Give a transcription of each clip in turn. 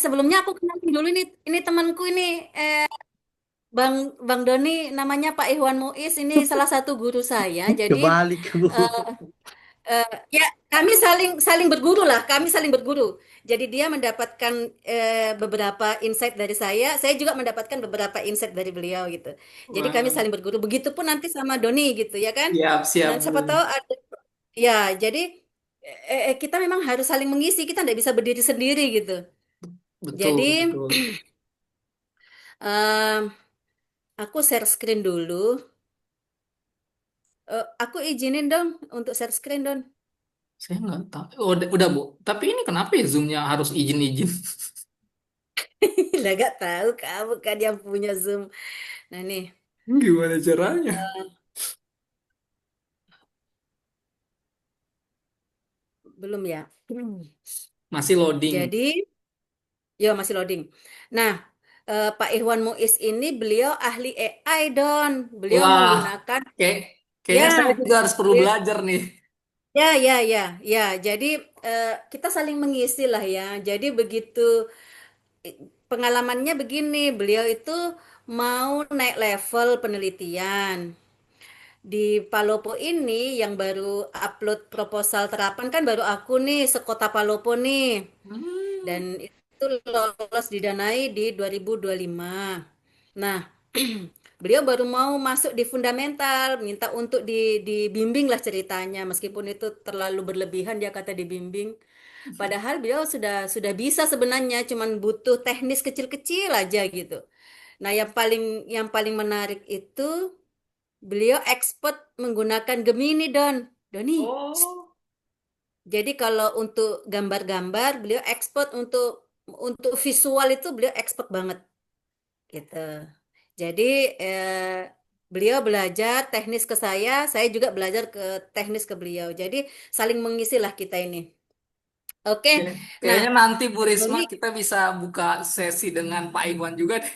Sebelumnya aku kenalin dulu ini temanku ini eh, Bang Bang Doni namanya Pak Iwan Muiz ini salah satu guru saya. Jadi Kebalik, Bu. eh, eh, ya kami saling saling berguru lah, kami saling berguru. Jadi dia mendapatkan beberapa insight dari saya juga mendapatkan beberapa insight dari beliau gitu. Jadi kami Wah, saling berguru. Begitupun nanti sama Doni gitu ya kan. siap, siap, Nanti siapa tahu Bu. ada ya. Jadi kita memang harus saling mengisi. Kita tidak bisa berdiri sendiri gitu. Betul, Jadi betul. Em, aku share screen dulu. Aku izinin dong untuk share screen dong. Saya nggak tahu. Oh, udah, Bu. Tapi ini kenapa ya Zoom-nya harus izin-izin? Lah gak tahu kamu kan yang punya Zoom. Nah nih, Gimana caranya? belum ya. Masih loading. Jadi, yo masih loading. Nah, Pak Ikhwan Muiz ini beliau ahli AI Don. Beliau Wah, menggunakan kayak ya, kayaknya saya juga harus perlu beliau- belajar nih. ya, ya, ya, ya. Jadi kita saling mengisi lah ya. Jadi begitu pengalamannya begini, beliau itu mau naik level penelitian. Di Palopo ini yang baru upload proposal terapan kan baru aku nih, sekota Palopo nih. Hmm. Dan itu lolos didanai di 2025. Nah, beliau baru mau masuk di fundamental, minta untuk dibimbing lah ceritanya. Meskipun itu terlalu berlebihan dia kata dibimbing. Padahal beliau sudah bisa sebenarnya, cuman butuh teknis kecil-kecil aja gitu. Nah, yang paling menarik itu beliau expert menggunakan Gemini Doni. Oh, Jadi kalau untuk gambar-gambar beliau expert untuk visual itu beliau expert banget gitu. Jadi beliau belajar teknis ke saya juga belajar ke teknis ke beliau. Jadi saling mengisi lah kita ini. Oke. Nah, kayaknya nanti Bu Risma Doni, kita bisa buka sesi dengan Pak Iwan juga deh.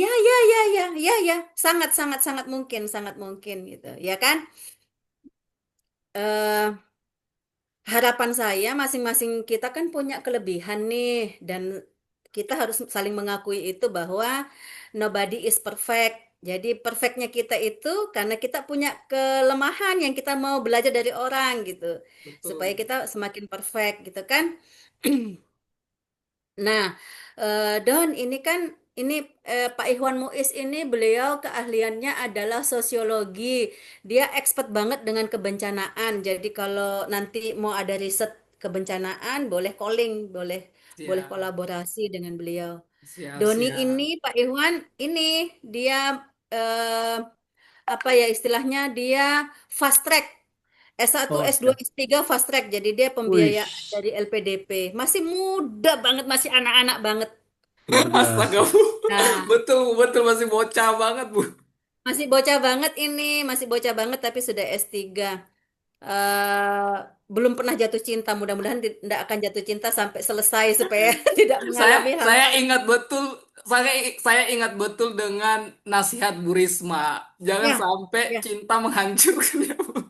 ya ya ya ya ya ya, sangat sangat sangat mungkin gitu, ya kan? Eh Harapan saya masing-masing kita kan punya kelebihan nih dan kita harus saling mengakui itu bahwa nobody is perfect. Jadi perfectnya kita itu karena kita punya kelemahan yang kita mau belajar dari orang gitu. Supaya Betul. kita semakin perfect gitu kan. Nah, Don, ini Pak Ikhwan Muiz ini beliau keahliannya adalah sosiologi. Dia expert banget dengan kebencanaan. Jadi kalau nanti mau ada riset kebencanaan, boleh calling, boleh boleh Siap, kolaborasi dengan beliau. siap, Doni ini siap. Pak Ikhwan ini dia eh, apa ya istilahnya dia fast track. S1, Oh, S2, siap. S3 fast track. Jadi dia Wih, pembiayaan dari LPDP. Masih muda banget, masih anak-anak banget. luar astaga, Bu. Nah, Betul, betul masih bocah banget, Bu. masih bocah banget ini, masih bocah banget tapi sudah S3. eh Belum pernah jatuh cinta. Mudah-mudahan tidak akan jatuh cinta sampai selesai supaya tidak Saya mengalami saya hal-hal. ingat betul saya ingat betul dengan nasihat Bu Risma. Jangan Ya, sampai ya. cinta menghancurkan ya, Bu.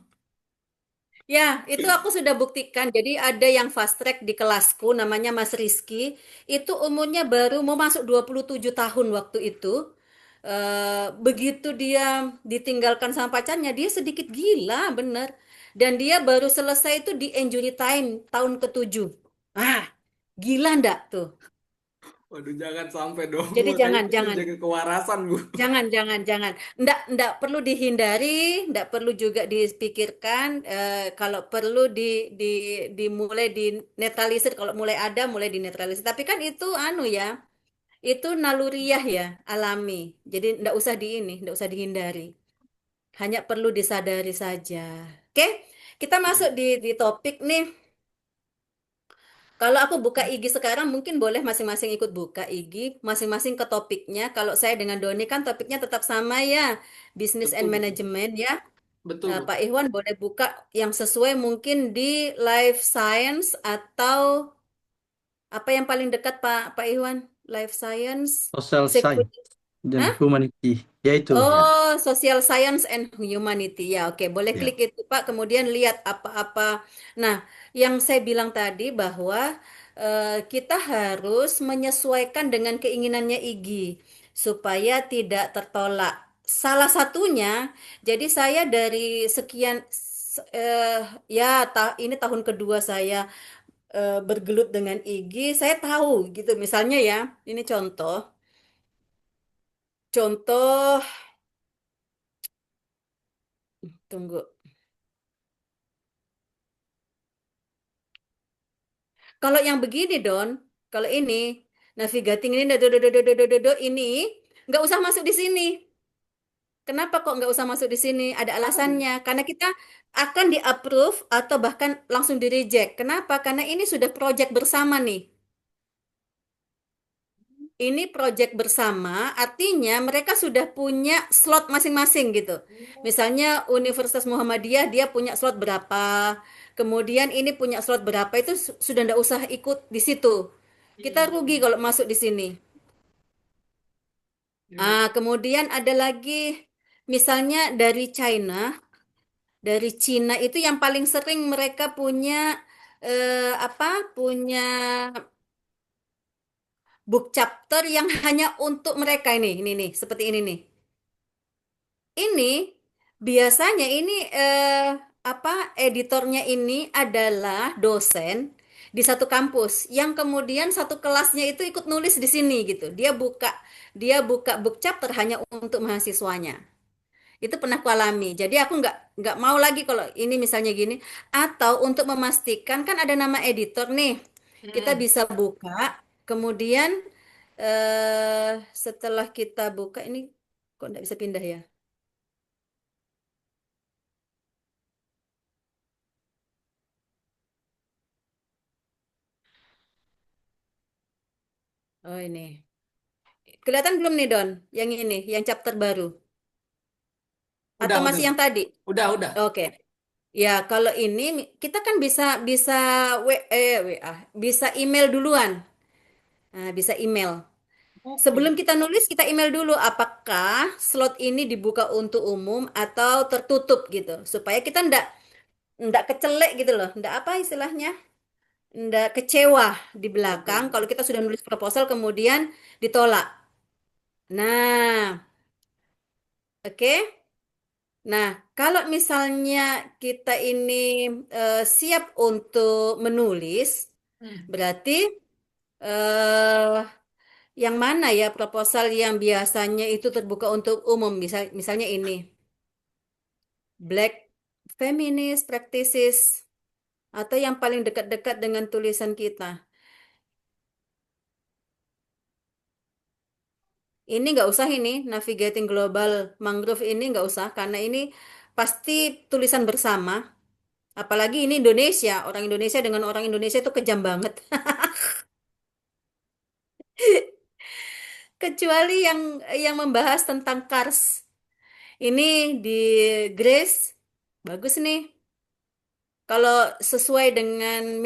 Ya, itu aku sudah buktikan. Jadi ada yang fast track di kelasku namanya Mas Rizky. Itu umurnya baru mau masuk 27 tahun waktu itu. Begitu dia ditinggalkan sama pacarnya, dia sedikit gila, bener. Dan dia baru selesai itu di injury time tahun ke-7. Ah, gila ndak tuh? Waduh, jangan sampai dong, Bu. Jadi Saya jangan, bisa jangan. jaga kewarasan, Bu. Jangan. Ndak perlu dihindari, ndak perlu juga dipikirkan. Kalau perlu dimulai dinetralisir. Kalau mulai ada, mulai dinetralisir. Tapi kan itu anu ya, itu naluriah ya, alami. Jadi ndak usah dihindari. Hanya perlu disadari saja. Oke, kita masuk di topik nih. Kalau aku buka IG sekarang mungkin boleh masing-masing ikut buka IG, masing-masing ke topiknya. Kalau saya dengan Doni kan topiknya tetap sama ya, business and Betul, betul. management ya. Betul, Pak betul. Iwan boleh buka yang sesuai mungkin di life science atau apa yang paling dekat Pak Iwan? Life science, Social science security. dan Hah? humanity. Ya itu, ya. Oh, Social Science and Humanity. Ya, oke, boleh Ya. klik itu, Pak. Kemudian lihat apa-apa. Nah, yang saya bilang tadi bahwa kita harus menyesuaikan dengan keinginannya Igi supaya tidak tertolak. Salah satunya, jadi saya dari sekian ya ini tahun kedua saya bergelut dengan Igi, saya tahu gitu. Misalnya ya, ini contoh, tunggu. Kalau yang begini, Don, kalau ini navigating ini, ini nggak usah masuk di sini. Kenapa kok nggak usah masuk di sini? Ada Oh. alasannya. Karena kita akan di-approve atau bahkan langsung di-reject. Kenapa? Karena ini sudah project bersama nih. Ini project bersama, artinya mereka sudah punya slot masing-masing gitu. Misalnya Universitas Muhammadiyah dia punya slot berapa, kemudian ini punya slot berapa itu sudah nggak usah ikut di situ. Kita Hmm. rugi kalau masuk di sini. Ya. Kemudian ada lagi, misalnya dari Cina itu yang paling sering mereka punya apa? Punya book chapter yang hanya untuk mereka ini nih, seperti ini nih. Ini biasanya ini apa editornya ini adalah dosen di satu kampus yang kemudian satu kelasnya itu ikut nulis di sini gitu. Dia buka book chapter hanya untuk mahasiswanya. Itu pernah ku alami. Jadi aku nggak mau lagi kalau ini misalnya gini. Atau untuk memastikan kan ada nama editor nih, kita Hmm. bisa buka. Kemudian setelah kita buka ini kok nggak bisa pindah ya? Oh ini. Kelihatan belum nih Don? Yang ini, yang chapter baru. Udah, Atau udah, masih yang tadi? udah. Oke. Ya, kalau ini kita kan bisa bisa WA, bisa email duluan. Nah, bisa email. Oke. Sebelum kita nulis, kita email dulu apakah slot ini dibuka untuk umum atau tertutup gitu. Supaya kita ndak kecelek gitu loh. Ndak apa istilahnya? Ndak kecewa di belakang Betul. kalau kita sudah nulis proposal kemudian ditolak. Nah, oke. Nah, kalau misalnya kita ini siap untuk menulis, Hmm. berarti eh, yang mana ya proposal yang biasanya itu terbuka untuk umum? Misalnya ini, Black Feminist Practices, atau yang paling dekat-dekat dengan tulisan kita. Ini nggak usah ini, Navigating Global Mangrove ini nggak usah, karena ini pasti tulisan bersama. Apalagi ini Indonesia, orang Indonesia dengan orang Indonesia itu kejam banget. Kecuali yang membahas tentang Kars. Ini di Grace, bagus nih. Kalau sesuai dengan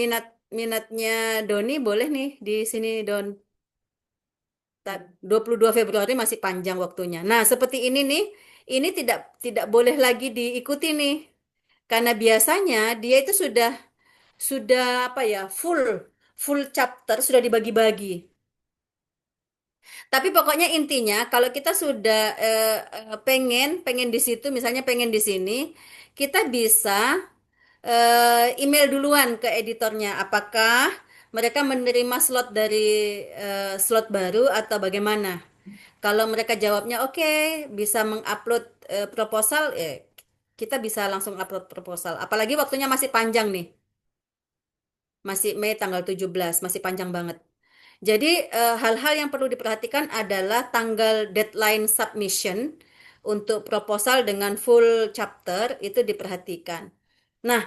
minatnya Doni, boleh nih di sini Don. 22 Februari masih panjang waktunya. Nah, seperti ini nih, ini tidak boleh lagi diikuti nih. Karena biasanya dia itu sudah apa ya, full chapter sudah dibagi-bagi. Tapi pokoknya intinya kalau kita sudah pengen di situ, misalnya pengen di sini, kita bisa email duluan ke editornya. Apakah mereka menerima slot dari slot baru atau bagaimana? Kalau mereka jawabnya oke, bisa mengupload proposal, kita bisa langsung upload proposal. Apalagi waktunya masih panjang nih. Masih Mei tanggal 17, masih panjang banget. Jadi hal-hal yang perlu diperhatikan adalah tanggal deadline submission untuk proposal dengan full chapter itu diperhatikan. Nah,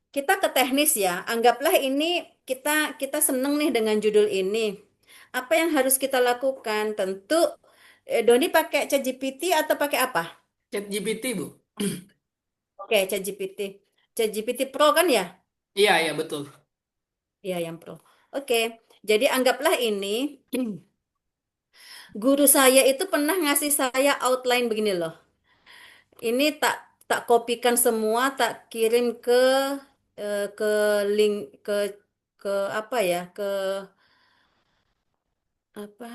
kita ke teknis ya. Anggaplah ini kita kita seneng nih dengan judul ini. Apa yang harus kita lakukan? Tentu Doni pakai ChatGPT atau pakai apa? ChatGPT, Bu. Oke, ChatGPT. ChatGPT Pro kan ya? Iya, iya, betul. Iya, yang Pro. Oke. Jadi anggaplah ini guru saya itu pernah ngasih saya outline begini loh. Ini tak tak kopikan semua, tak kirim ke ke link ke apa ya, apa,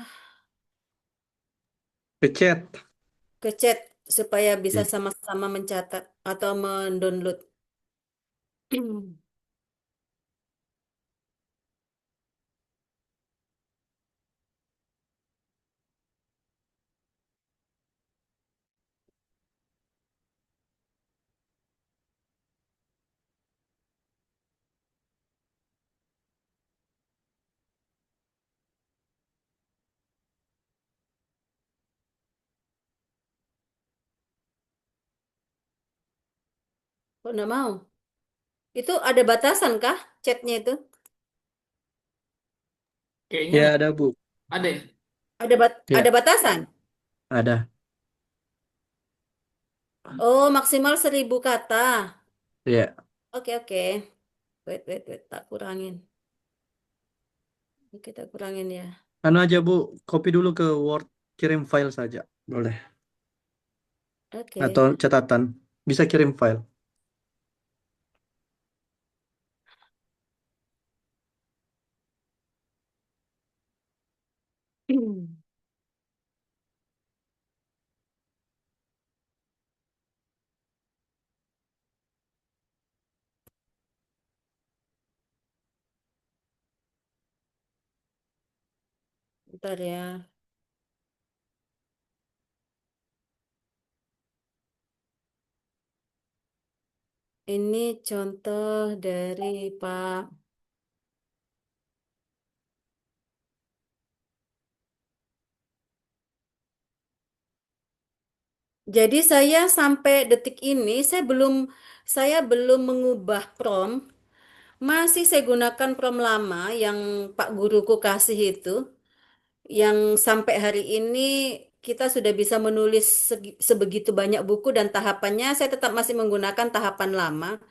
Pecet. ke chat supaya bisa Iya. sama-sama mencatat atau mendownload. Kok nggak mau? Itu ada batasan kah chatnya itu? Kayaknya Ya ada Bu. ada ya. Ada Ya batasan? ada. Oh, maksimal 1.000 kata. Ya. Oke, oke. Wait, wait, wait. Tak kurangin. Kita kurangin ya. Anu aja Bu, copy dulu ke Word, kirim file saja. Boleh. Atau Oke. catatan. Bisa kirim file. Bentar ya. Ini contoh dari Pak. Jadi saya sampai detik ini saya belum mengubah prompt. Masih saya gunakan prompt lama yang Pak guruku kasih itu. Yang sampai hari ini kita sudah bisa menulis sebegitu banyak buku dan tahapannya saya tetap masih menggunakan tahapan lama.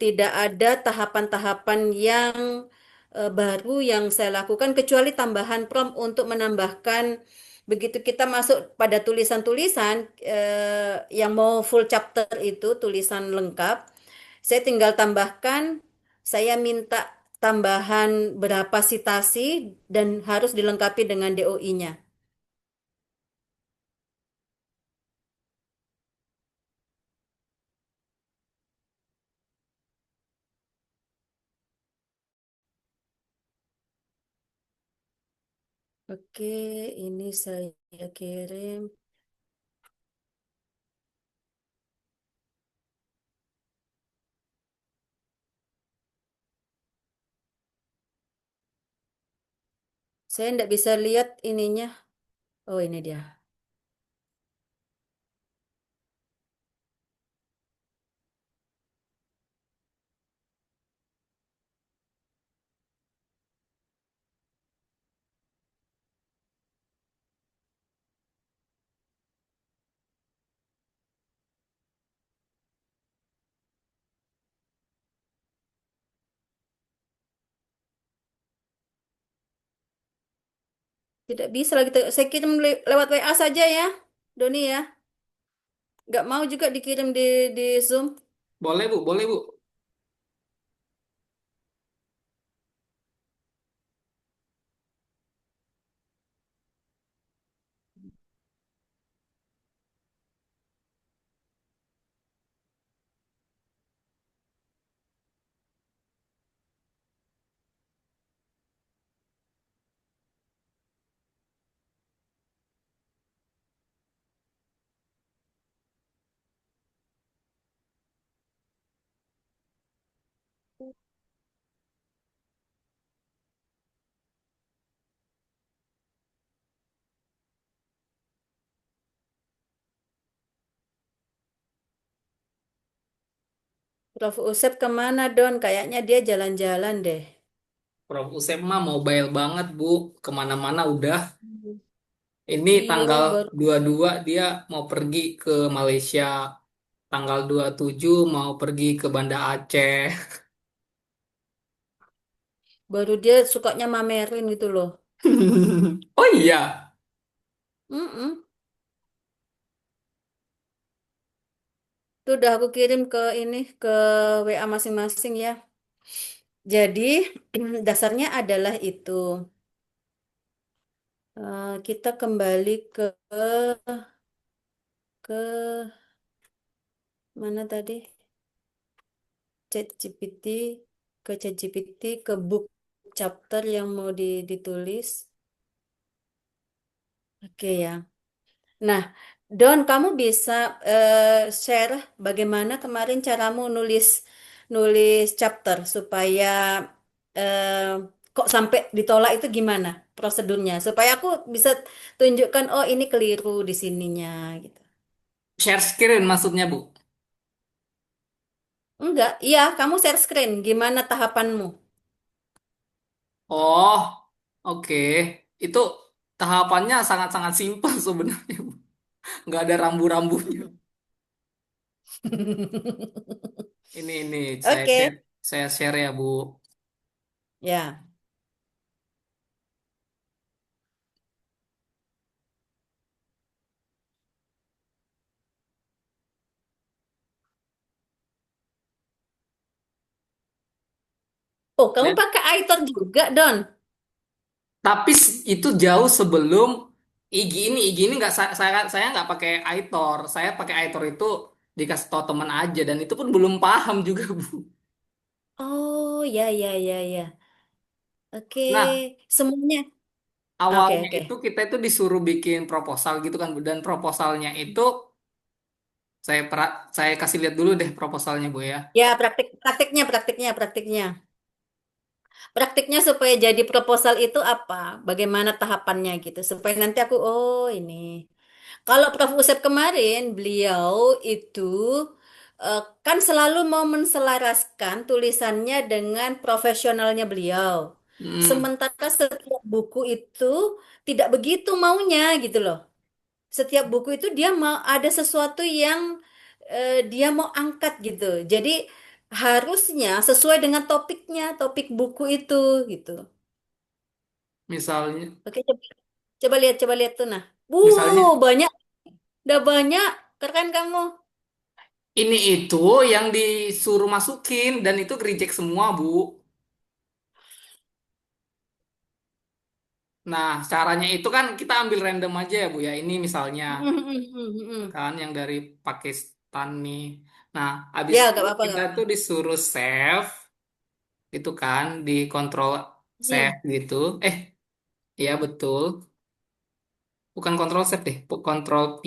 Tidak ada tahapan-tahapan yang baru yang saya lakukan kecuali tambahan prompt untuk menambahkan begitu kita masuk pada tulisan-tulisan yang mau full chapter itu tulisan lengkap, saya tinggal tambahkan, saya minta tambahan berapa sitasi dan harus dilengkapi dengan DOI-nya. Oke, ini saya kirim. Saya tidak bisa lihat ininya. Oh, ini dia. Tidak bisa lagi. Saya kirim lewat WA saja ya, Doni ya. Nggak mau juga dikirim di Zoom. Boleh Bu, boleh Bu. Prof. Usep kemana, Don? Kayaknya dia jalan-jalan deh. Prof Usep mah mobile banget Bu, kemana-mana udah. Hmm. Ini Iya, tanggal baru 22 dia mau pergi ke Malaysia. Tanggal 27 mau pergi ke Banda Aceh. baru dia sukanya mamerin gitu loh. Oh iya, Mm-mm. Itu udah aku kirim ke ini ke WA masing-masing ya. Jadi dasarnya adalah itu. Kita kembali ke mana tadi? ChatGPT, ke ChatGPT, ke book chapter yang mau ditulis. Oke ya. Nah, Don, kamu bisa share bagaimana kemarin caramu nulis nulis chapter supaya eh, kok sampai ditolak itu gimana prosedurnya supaya aku bisa tunjukkan oh ini keliru di sininya gitu. Share screen maksudnya, Bu. Enggak, iya kamu share screen. Gimana tahapanmu? Oh, oke. Itu tahapannya sangat-sangat simpel sebenarnya, Bu. Nggak ada rambu-rambunya. Ini Oke, saya share ya, Bu. ya. Oh, kamu Dan pakai Aitor juga, Don? tapi itu jauh sebelum IG ini nggak saya nggak pakai Aitor. Saya pakai Aitor itu dikasih tahu teman aja dan itu pun belum paham juga, Bu. Oh, ya, ya, ya, ya. Oke, Nah, semuanya. Oke, awalnya oke. itu kita itu disuruh bikin proposal gitu kan, Bu. Dan proposalnya itu saya kasih lihat dulu deh proposalnya, Bu ya. Ya, praktiknya. Praktiknya supaya jadi proposal itu apa? Bagaimana tahapannya gitu? Supaya nanti aku, oh ini. Kalau Prof. Usep kemarin, beliau itu kan selalu mau menselaraskan tulisannya dengan profesionalnya beliau. Hmm, Sementara setiap buku itu tidak begitu maunya gitu loh. Setiap buku itu dia mau ada sesuatu yang dia mau angkat gitu. Jadi harusnya sesuai dengan topiknya, topik buku itu gitu. misalnya, Oke, coba lihat tuh nah. misalnya Banyak, udah banyak. Keren kamu. ini itu yang disuruh masukin dan itu reject semua, Bu. Nah, caranya itu kan kita ambil random aja ya, Bu ya. Ini misalnya kan yang dari Pakistan nih. Nah, habis Ya, itu gak apa-apa, kita gak tuh apa-apa. disuruh save gitu kan, di kontrol save Hmm. gitu. Iya betul. Bukan kontrol save deh, kontrol P.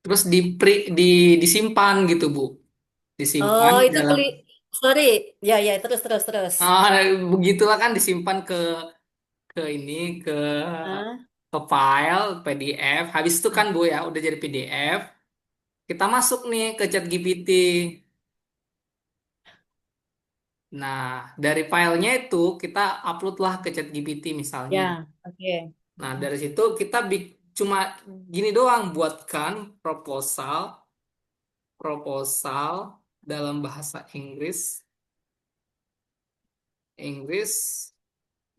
Terus disimpan gitu, Bu. Disimpan Oh, itu dalam sorry. Ya, ya, terus. ah begitulah kan disimpan ke ini Hah? ke file PDF. Habis itu kan Bu ya udah jadi PDF. Kita masuk nih ke ChatGPT. Nah, dari filenya itu kita upload lah ke ChatGPT misalnya. Ya, oke. Nah, dari situ kita cuma gini doang buatkan proposal proposal dalam bahasa Inggris.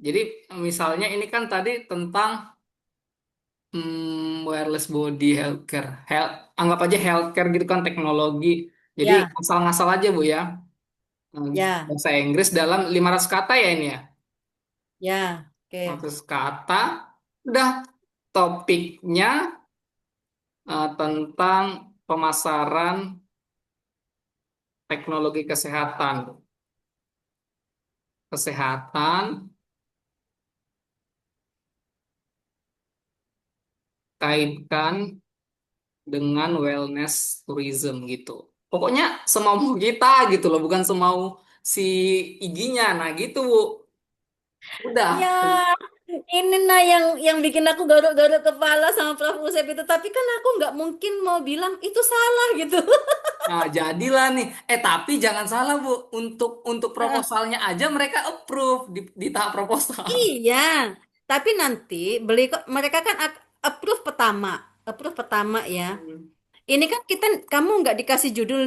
Jadi misalnya ini kan tadi tentang wireless body healthcare. Anggap aja healthcare gitu kan teknologi. Jadi Ya, asal-ngasal aja Bu ya. ya, Bahasa Inggris dalam 500 kata ya ini ya. ya. Oke. 500 kata. Udah topiknya tentang pemasaran teknologi kesehatan. Kesehatan kaitkan dengan wellness tourism gitu. Pokoknya semau kita gitu loh, bukan semau si IG-nya. Nah gitu, Bu. Ya, Udah. ini nah yang bikin aku garuk-garuk kepala sama Prof. Usep itu. Tapi kan aku nggak mungkin mau bilang itu salah gitu. Nah, jadilah nih. Tapi jangan salah, Bu. Untuk proposalnya aja mereka approve di tahap proposal. Iya, tapi nanti mereka kan approve pertama ya. Hmm. Ini kan kamu nggak dikasih judul,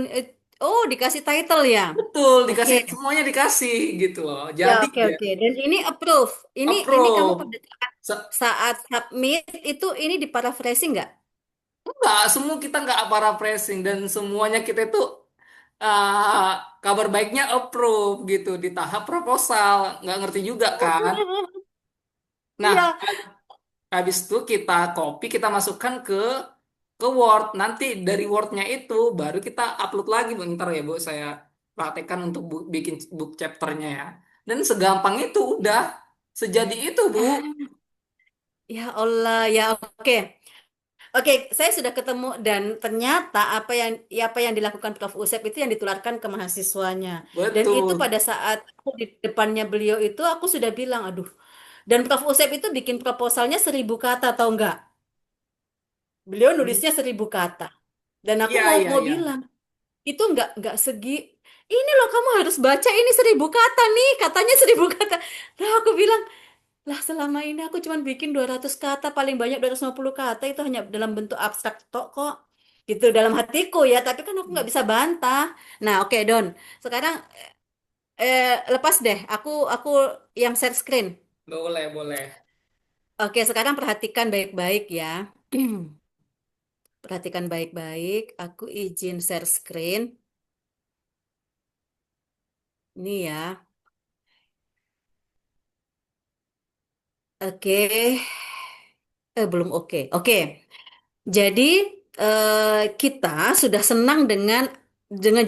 oh dikasih title ya. Betul, Oke, dikasih semuanya dikasih gitu loh. ya Jadi oke ya oke. Dan ini approve. Ini kamu pada approve. saat submit itu ini di paraphrasing nggak? Enggak, semua kita nggak paraphrasing dan semuanya kita itu eh, kabar baiknya approve gitu di tahap proposal, nggak ngerti juga kan. Nah, Iya. habis itu kita copy, kita masukkan ke Word. Nanti dari Word-nya itu baru kita upload lagi. Bentar ya, Bu. Saya praktekkan untuk bikin book chapternya ya. Dan segampang itu udah. Sejadi itu, Bu. Ah, ya Allah, ya oke. Oke, saya sudah ketemu dan ternyata apa yang dilakukan Prof. Usep itu yang ditularkan ke mahasiswanya. Dan itu Betul. pada saat aku di depannya beliau itu aku sudah bilang, aduh. Dan Prof. Usep itu bikin proposalnya 1.000 kata atau enggak? Beliau nulisnya 1.000 kata. Dan aku Iya, mau iya, mau iya. bilang, itu enggak segi. Ini loh kamu harus baca ini 1.000 kata nih, katanya 1.000 kata. Nah aku bilang, lah selama ini aku cuma bikin 200 kata, paling banyak 250 kata itu hanya dalam bentuk abstrak tok kok. Gitu dalam hatiku ya, tapi kan aku nggak bisa bantah. Nah, oke Don. Sekarang lepas deh, aku yang share screen. Boleh, boleh. Oke, sekarang perhatikan baik-baik ya. Perhatikan baik-baik. Aku izin share screen. Ini ya. Oke. Belum oke. Oke. Jadi kita sudah senang dengan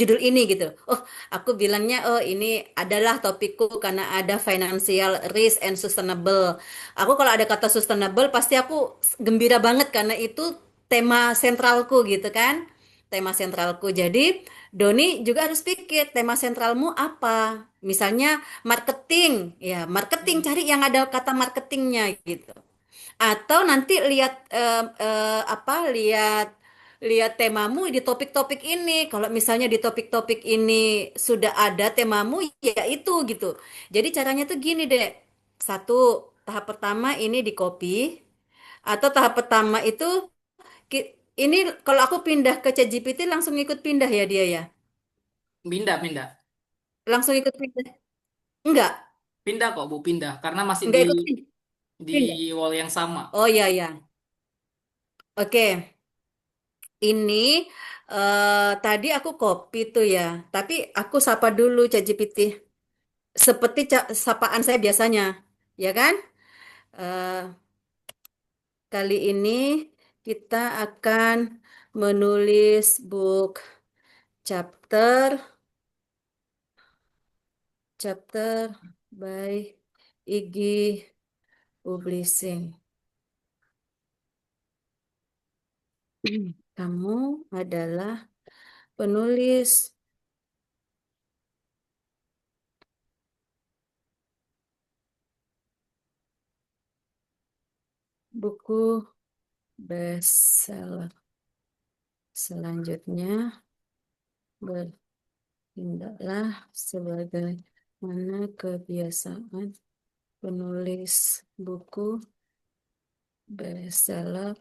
judul ini gitu. Oh, aku bilangnya oh ini adalah topikku karena ada financial risk and sustainable. Aku kalau ada kata sustainable pasti aku gembira banget karena itu tema sentralku gitu kan. Tema sentralku. Jadi Doni juga harus pikir tema sentralmu apa. Misalnya marketing, ya marketing Hmm. cari yang ada kata marketingnya gitu. Atau nanti lihat apa lihat temamu di topik-topik ini. Kalau misalnya di topik-topik ini sudah ada temamu, ya itu gitu. Jadi caranya tuh gini deh. Satu, tahap pertama ini di copy. Atau tahap pertama itu ini kalau aku pindah ke ChatGPT langsung ikut pindah ya dia ya. Pindah, pindah. Langsung ikut pindah. Enggak, Pindah kok, Bu, pindah. Karena masih enggak ikut pindah. di Pindah. wall yang sama. Oh iya ya. Oke. Ini tadi aku copy tuh ya, tapi aku sapa dulu ChatGPT seperti sapaan saya biasanya, ya kan? Eh, Kali ini kita akan menulis book chapter chapter by Iggy Publishing. Kamu adalah penulis buku bestseller. Selanjutnya tindaklah sebagaimana kebiasaan penulis buku bestseller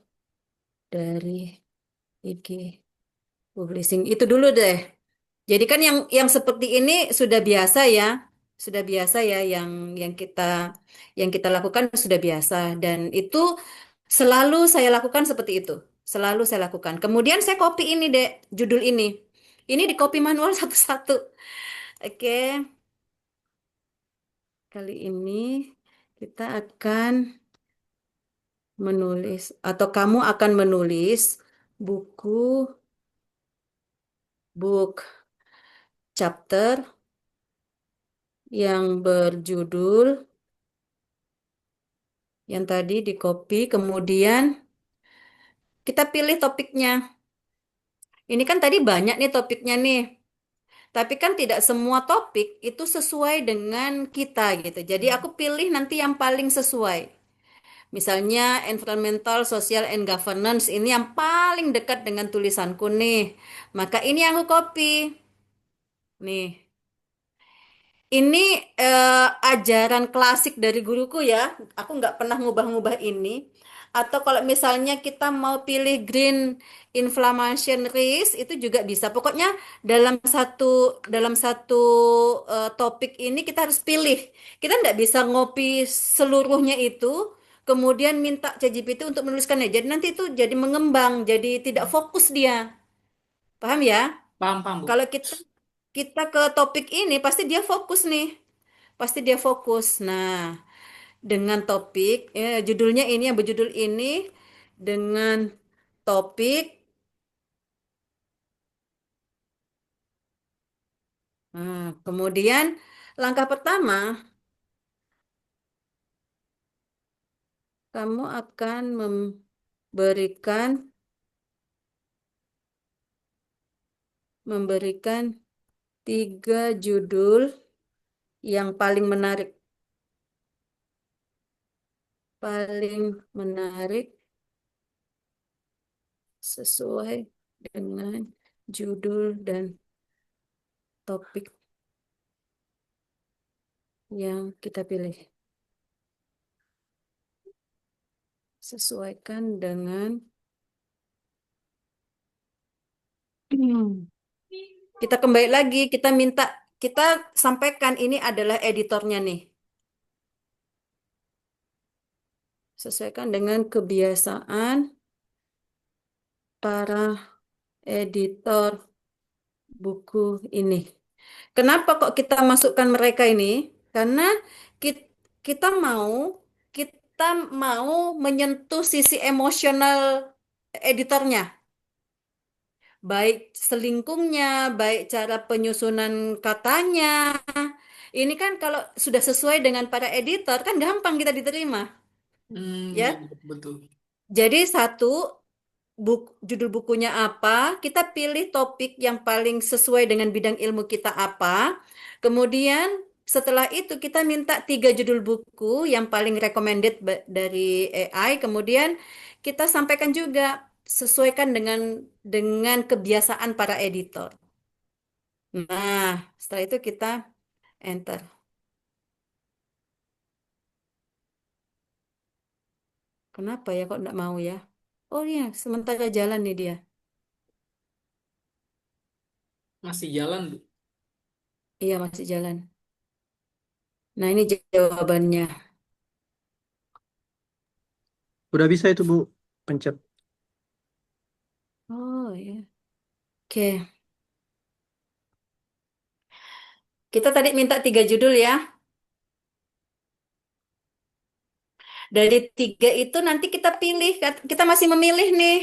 dari IG Publishing. Itu dulu deh. Jadi kan yang seperti ini sudah biasa ya. Sudah biasa ya yang kita lakukan sudah biasa dan itu selalu saya lakukan seperti itu. Selalu saya lakukan. Kemudian saya copy ini deh, judul ini. Ini di copy manual satu-satu. Oke. Kali ini kita akan menulis atau kamu akan menulis buku book chapter yang berjudul yang tadi di copy, kemudian kita pilih topiknya. Ini kan tadi banyak nih topiknya nih. Tapi kan tidak semua topik itu sesuai dengan kita gitu. Jadi aku pilih nanti yang paling sesuai. Misalnya environmental, social, and governance ini yang paling dekat dengan tulisanku nih. Maka ini yang aku copy. Nih, ini ajaran klasik dari guruku ya. Aku nggak pernah ngubah-ngubah ini. Atau kalau misalnya kita mau pilih green inflammation risk itu juga bisa. Pokoknya dalam satu topik ini kita harus pilih. Kita nggak bisa ngopi seluruhnya itu, kemudian minta ChatGPT untuk menuliskannya. Jadi nanti itu jadi mengembang, jadi tidak fokus dia. Paham ya? Paham, paham, Kalau Bu. kita kita ke topik ini, pasti dia fokus nih. Pasti dia fokus. Nah, dengan topik, judulnya ini yang berjudul ini, dengan topik. Kemudian langkah pertama, kamu akan memberikan memberikan 3 judul yang paling menarik sesuai dengan judul dan topik yang kita pilih. Sesuaikan dengan kita kembali lagi, kita sampaikan ini adalah editornya nih. Sesuaikan dengan kebiasaan para editor buku ini. Kenapa kok kita masukkan mereka ini? Karena kita, kita mau kita mau menyentuh sisi emosional editornya, baik selingkungnya, baik cara penyusunan katanya. Ini kan kalau sudah sesuai dengan para editor kan gampang kita diterima, Iya ya. betul. Jadi satu, judul bukunya apa, kita pilih topik yang paling sesuai dengan bidang ilmu kita apa. Kemudian setelah itu kita minta 3 judul buku yang paling recommended dari AI. Kemudian kita sampaikan juga sesuaikan dengan kebiasaan para editor. Nah, setelah itu kita enter. Kenapa ya kok enggak mau ya? Oh iya, sementara jalan nih dia. Masih jalan, Bu. Iya, masih jalan. Nah, ini jawabannya. Udah bisa itu Bu, pencet. Oh ya. Oke. Kita tadi minta 3 judul ya. Dari 3 itu nanti kita pilih, kita masih memilih nih.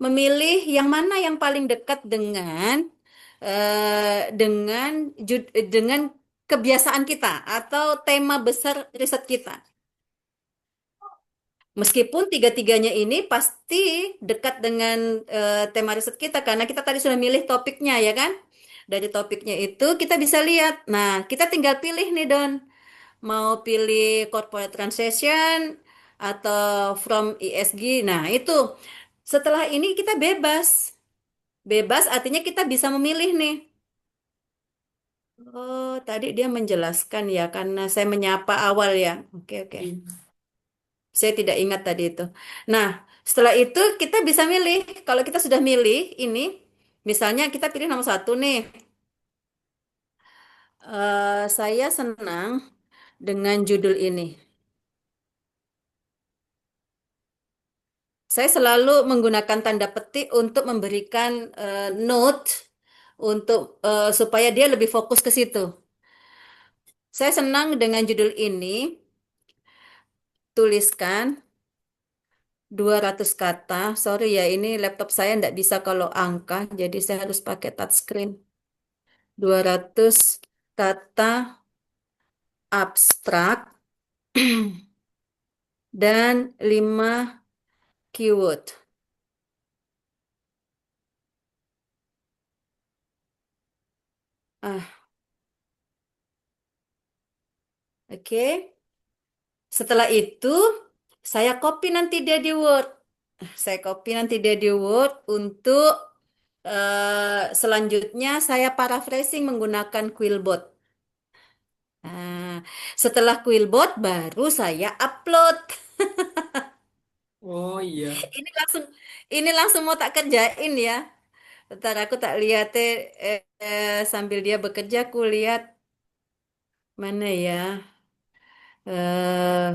Memilih yang mana yang paling dekat dengan kebiasaan kita atau tema besar riset kita. Meskipun tiga-tiganya ini pasti dekat dengan tema riset kita karena kita tadi sudah milih topiknya ya kan? Dari topiknya itu kita bisa lihat. Nah, kita tinggal pilih nih Don. Mau pilih corporate transaction atau from ESG. Nah, itu setelah ini kita bebas. Bebas artinya kita bisa memilih nih. Oh, tadi dia menjelaskan ya karena saya menyapa awal ya. Oke, oke. Iya. Saya tidak ingat tadi itu. Nah, setelah itu kita bisa milih. Kalau kita sudah milih ini, misalnya kita pilih nomor 1 nih. Saya senang dengan judul ini. Saya selalu menggunakan tanda petik untuk memberikan note supaya dia lebih fokus ke situ. Saya senang dengan judul ini. Tuliskan 200 kata. Sorry ya, ini laptop saya tidak bisa kalau angka, jadi saya harus pakai touchscreen. 200 kata abstrak dan 5 keyword. Ah, oke. Setelah itu, saya copy nanti dia di Word. Saya copy nanti dia di Word untuk selanjutnya saya paraphrasing menggunakan Quillbot. Nah, setelah Quillbot baru saya upload. Oh iya. Ini langsung ini langsung mau tak kerjain ya. Ntar aku tak lihat sambil dia bekerja aku lihat mana ya.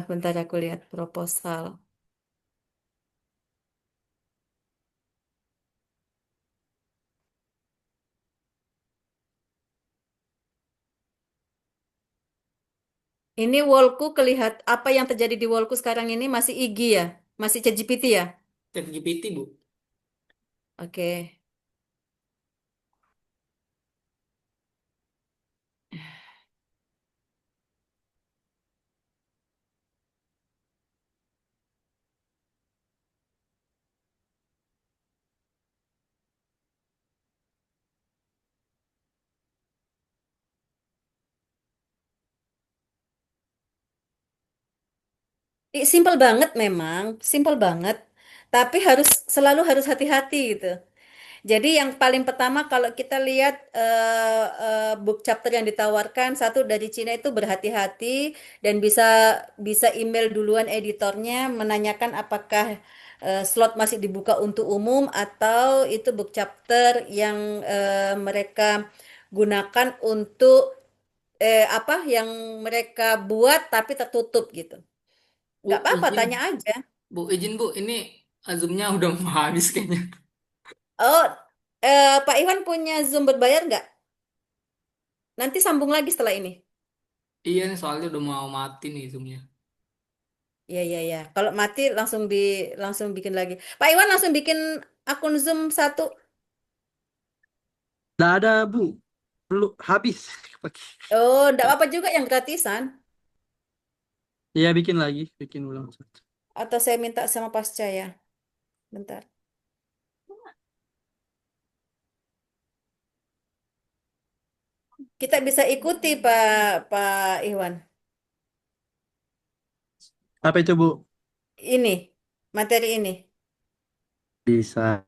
Bentar aku lihat proposal. Ini wallku kelihat apa yang terjadi di wallku sekarang ini masih IG ya, masih ChatGPT ya. ChatGPT, Bu. Oke. Simpel banget memang, simpel banget. Tapi selalu harus hati-hati gitu. Jadi yang paling pertama kalau kita lihat book chapter yang ditawarkan satu dari Cina itu berhati-hati dan bisa bisa email duluan editornya menanyakan apakah slot masih dibuka untuk umum atau itu book chapter yang mereka gunakan untuk apa yang mereka buat tapi tertutup gitu. Bu, Nggak apa-apa, izin. tanya aja. Bu, izin, Bu. Ini Zoom-nya udah mau habis kayaknya. Oh, Pak Iwan punya Zoom berbayar nggak? Nanti sambung lagi setelah ini. Iya, nih, soalnya udah mau mati nih Zoom-nya. Iya, iya, iya. Kalau mati langsung bikin lagi. Pak Iwan langsung bikin akun Zoom satu. Nggak ada, Bu. Belum habis. Oh, nggak apa-apa juga yang gratisan. Iya, bikin lagi. Bikin ulang. Atau saya minta sama Pasca ya. Bentar. Kita bisa ikuti Pak Iwan. Apa itu, Bu? Ini materi ini. Bisa.